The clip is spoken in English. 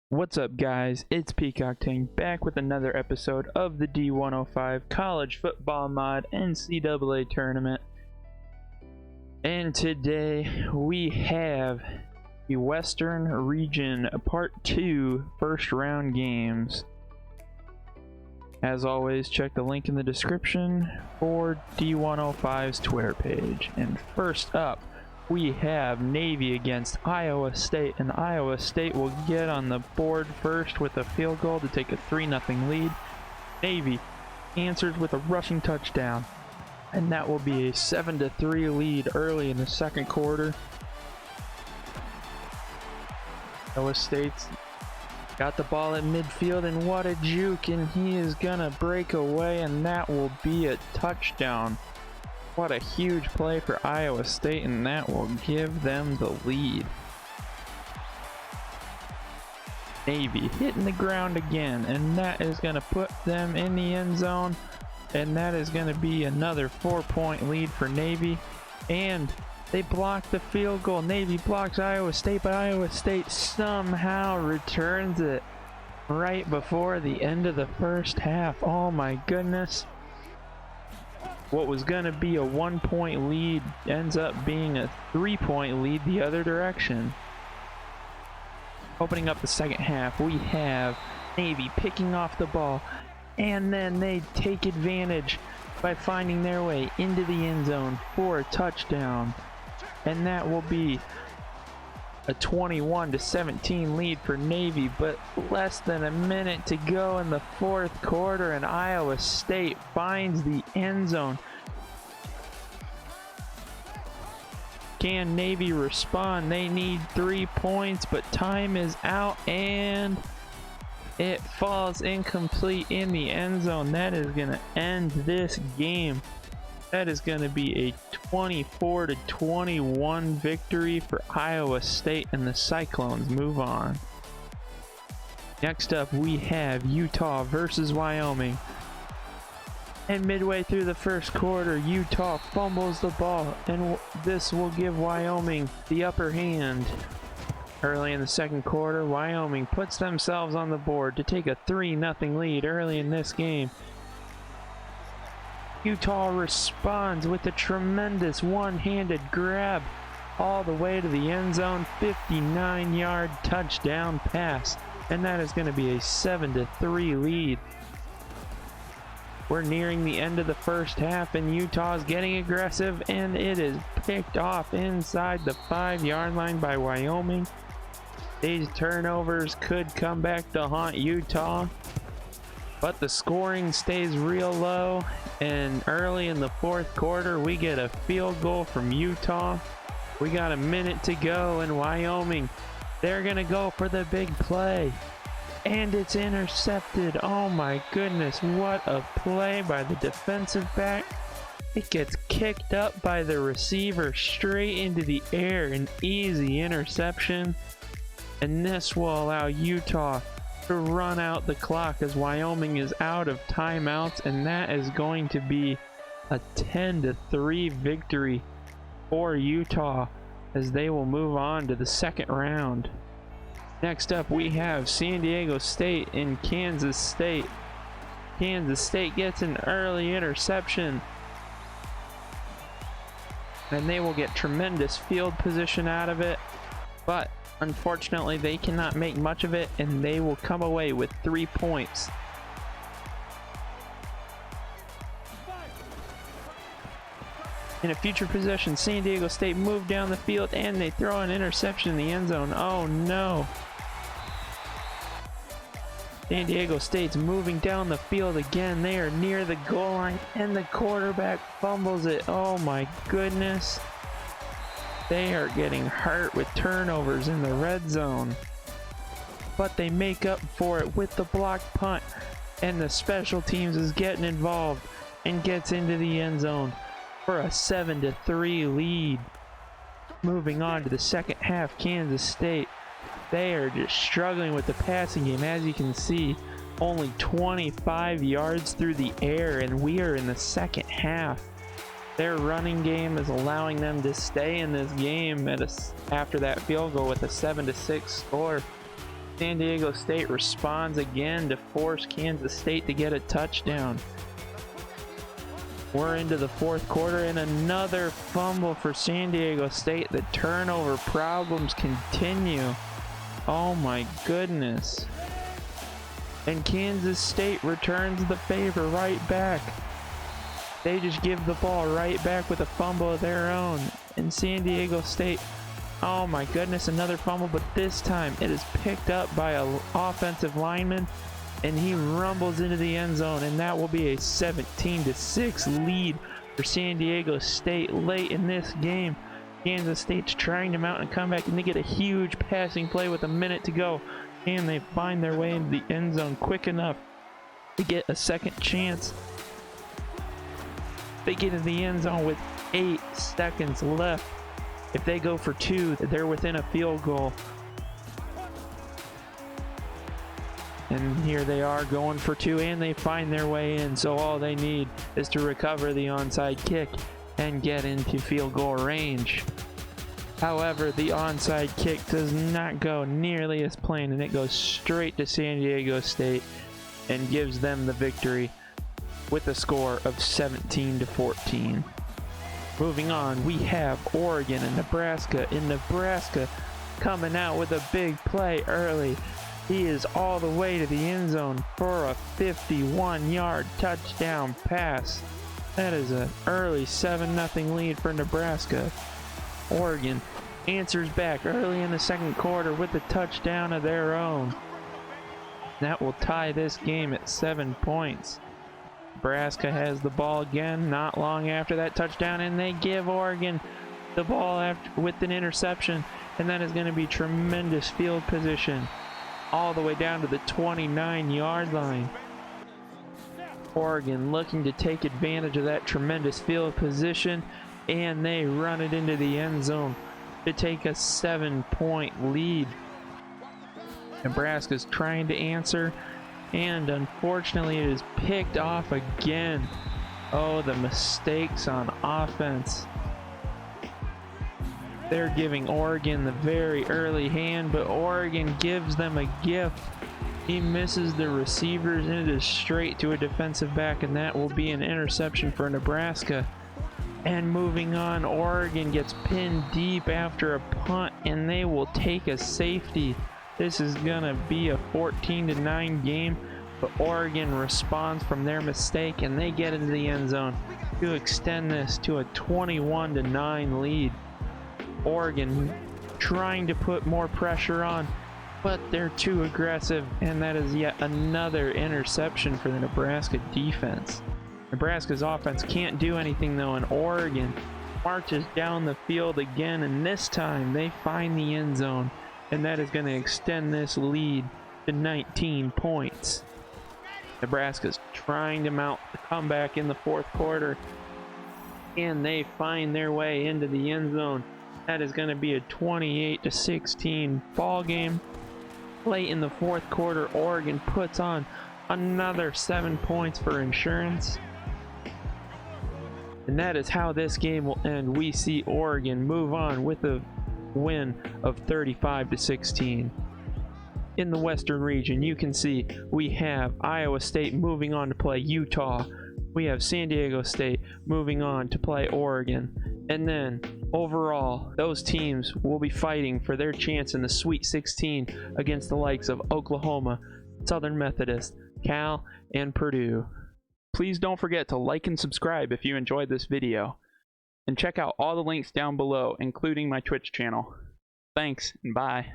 What's up, guys? It's Peacock Ting back with another episode of the D105 College Football Mod NCAA Tournament. And today we have the Western Region Part 2 first round games. As always, check the link in the description for D105's Twitter page. And first up, we have Navy against Iowa State, and Iowa State will get on the board first with a field goal to take a 3-0 lead. Navy answers with a rushing touchdown, and that will be a 7-3 lead early in the second quarter. Iowa State's got the ball at midfield, and what a juke, and he is gonna break away, and that will be a touchdown. What a huge play for Iowa State, and that will give them the lead. Navy hitting the ground again, and that is going to put them in the end zone, and that is going to be another 4-point lead for Navy. And they block the field goal. Navy blocks Iowa State, but Iowa State somehow returns it right before the end of the first half. Oh my goodness. What was going to be a 1-point lead ends up being a 3-point lead the other direction. Opening up the second half, we have Navy picking off the ball, and then they take advantage by finding their way into the end zone for a touchdown. And that will be a 21-17 lead for Navy, but less than a minute to go in the fourth quarter, and Iowa State finds the end zone. Can Navy respond? They need 3 points, but time is out, and it falls incomplete in the end zone. That is going to end this game. That is going to be a 24-21 victory for Iowa State, and the Cyclones move on. Next up, we have Utah versus Wyoming. And midway through the first quarter, Utah fumbles the ball, and this will give Wyoming the upper hand. Early in the second quarter, Wyoming puts themselves on the board to take a 3-0 lead early in this game. Utah responds with a tremendous one-handed grab all the way to the end zone, 59-yard touchdown pass, and that is going to be a 7-3 lead. We're nearing the end of the first half, and Utah is getting aggressive, and it is picked off inside the 5-yard line by Wyoming. These turnovers could come back to haunt Utah, but the scoring stays real low, and early in the fourth quarter we get a field goal from Utah. We got a minute to go, and Wyoming, they're gonna go for the big play, and it's intercepted. Oh my goodness, what a play by the defensive back. It gets kicked up by the receiver straight into the air, an easy interception, and this will allow Utah to run out the clock as Wyoming is out of timeouts, and that is going to be a 10-3 victory for Utah as they will move on to the second round. Next up, we have San Diego State and Kansas State. Kansas State gets an early interception, and they will get tremendous field position out of it, but unfortunately, they cannot make much of it, and they will come away with 3 points. In a future possession, San Diego State move down the field, and they throw an interception in the end zone. Oh no. San Diego State's moving down the field again. They are near the goal line, and the quarterback fumbles it. Oh my goodness. They are getting hurt with turnovers in the red zone, but they make up for it with the blocked punt, and the special teams is getting involved and gets into the end zone for a 7-3 lead. Moving on to the second half, Kansas State, they are just struggling with the passing game. As you can see, only 25 yards through the air, and we are in the second half. Their running game is allowing them to stay in this game after that field goal with a 7-6 score. San Diego State responds again to force Kansas State to get a touchdown. We're into the fourth quarter and another fumble for San Diego State. The turnover problems continue. Oh my goodness. And Kansas State returns the favor right back. They just give the ball right back with a fumble of their own. And San Diego State, oh my goodness, another fumble, but this time it is picked up by an offensive lineman and he rumbles into the end zone, and that will be a 17-6 lead for San Diego State late in this game. Kansas State's trying to mount a comeback, and they get a huge passing play with a minute to go, and they find their way into the end zone quick enough to get a second chance. They get in the end zone with 8 seconds left. If they go for 2, they're within a field goal. And here they are going for 2, and they find their way in. So all they need is to recover the onside kick and get into field goal range. However, the onside kick does not go nearly as planned, and it goes straight to San Diego State and gives them the victory with a score of 17-14. Moving on, we have Oregon and Nebraska. In Nebraska coming out with a big play early. He is all the way to the end zone for a 51-yard touchdown pass. That is an early 7-0 lead for Nebraska. Oregon answers back early in the second quarter with a touchdown of their own. That will tie this game at 7 points. Nebraska has the ball again not long after that touchdown, and they give Oregon the ball with an interception, and that is going to be tremendous field position all the way down to the 29-yard line. Oregon looking to take advantage of that tremendous field position, and they run it into the end zone to take a 7-point lead. Nebraska's trying to answer, and unfortunately it is picked off again. Oh, the mistakes on offense. They're giving Oregon the very early hand, but Oregon gives them a gift. He misses the receivers, and it is straight to a defensive back, and that will be an interception for Nebraska. And moving on, Oregon gets pinned deep after a punt, and they will take a safety. This is gonna be a 14-9 game, but Oregon responds from their mistake, and they get into the end zone to extend this to a 21-9 lead. Oregon trying to put more pressure on, but they're too aggressive, and that is yet another interception for the Nebraska defense. Nebraska's offense can't do anything though, and Oregon marches down the field again, and this time they find the end zone, and that is going to extend this lead to 19 points. Nebraska's trying to mount the comeback in the fourth quarter, and they find their way into the end zone. That is going to be a 28-16 ball game. Late in the fourth quarter, Oregon puts on another 7 points for insurance. And that is how this game will end. We see Oregon move on with a win of 35-16. In the Western region, you can see we have Iowa State moving on to play Utah. We have San Diego State moving on to play Oregon. And then overall, those teams will be fighting for their chance in the Sweet 16 against the likes of Oklahoma, Southern Methodist, Cal, and Purdue. Please don't forget to like and subscribe if you enjoyed this video. And check out all the links down below, including my Twitch channel. Thanks, and bye.